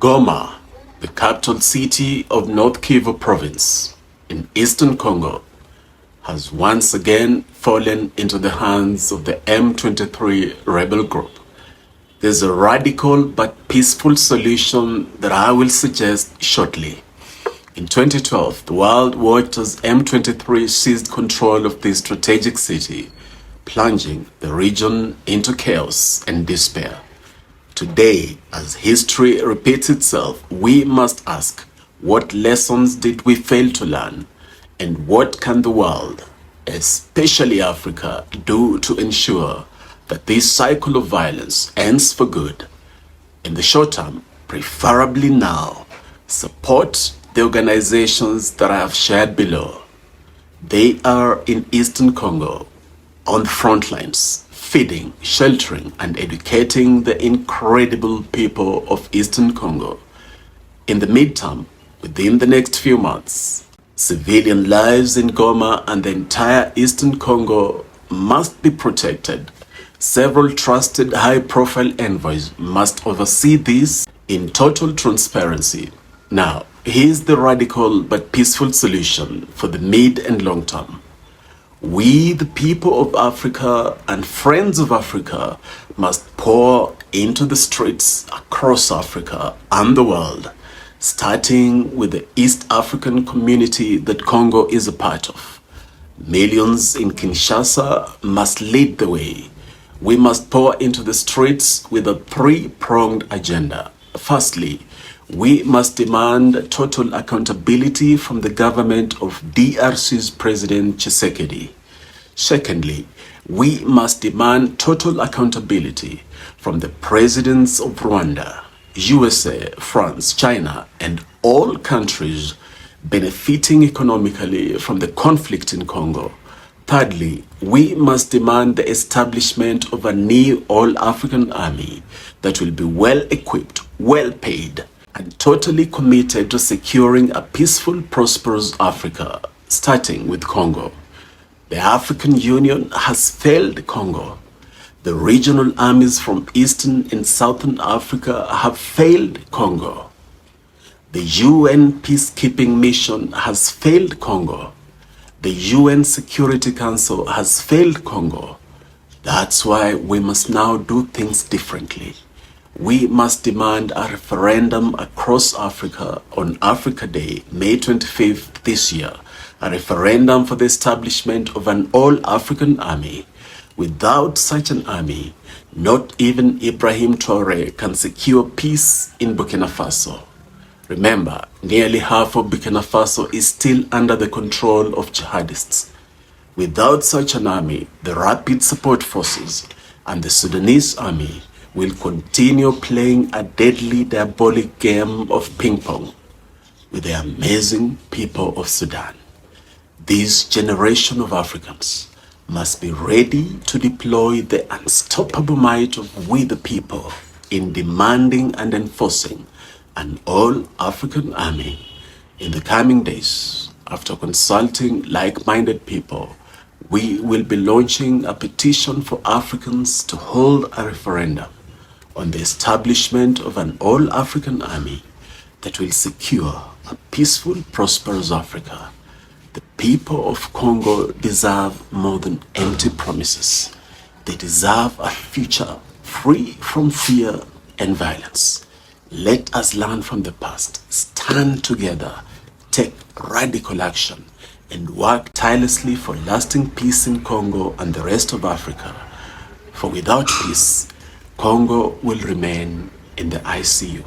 Goma, the capital city of North Kivu province in eastern Congo, has once again fallen into the hands of the M23 rebel group. There's a radical but peaceful solution that I will suggest shortly. In 2012, the world watched as M23 seized control of this strategic city, plunging the region into chaos and despair. Today, as history repeats itself, we must ask, what lessons did we fail to learn? And what can the world, especially Africa, do to ensure that this cycle of violence ends for good? In the short term, preferably now, support the organizations that I have shared below. They are in Eastern Congo, on the front lines, feeding, sheltering, and educating the incredible people of Eastern Congo. In the midterm, within the next few months, civilian lives in Goma and the entire Eastern Congo must be protected. Several trusted high-profile envoys must oversee this in total transparency. Now, here's the radical but peaceful solution for the mid and long term. We, the people of Africa and friends of Africa, must pour into the streets across Africa and the world, starting with the East African community that Congo is a part of. Millions in Kinshasa must lead the way. We must pour into the streets with a three-pronged agenda. Firstly, we must demand total accountability from the government of DRC's President Tshisekedi. Secondly, we must demand total accountability from the presidents of Rwanda, USA, France, China, and all countries benefiting economically from the conflict in Congo. Thirdly, we must demand the establishment of a new all-African army that will be well-equipped, well-paid, and totally committed to securing a peaceful, prosperous Africa, starting with Congo. The African Union has failed Congo. The regional armies from Eastern and Southern Africa have failed Congo. The UN peacekeeping mission has failed Congo. The UN Security Council has failed Congo. That's why we must now do things differently. We must demand a referendum across Africa on Africa Day, May 25th this year, a referendum for the establishment of an all-African army. Without such an army, not even Ibrahim Traoré can secure peace in Burkina Faso. Remember, nearly half of Burkina Faso is still under the control of jihadists. Without such an army, the Rapid Support Forces and the Sudanese army will continue playing a deadly, diabolic game of ping-pong with the amazing people of Sudan. This generation of Africans must be ready to deploy the unstoppable might of we the people in demanding and enforcing an all-African army. In the coming days, after consulting like-minded people, we will be launching a petition for Africans to hold a referendum on the establishment of an all-African army that will secure a peaceful, prosperous Africa. The people of Congo deserve more than empty promises. They deserve a future free from fear and violence. Let us learn from the past, stand together, take radical action, and work tirelessly for lasting peace in Congo and the rest of Africa. For without peace, Congo will remain in the ICU.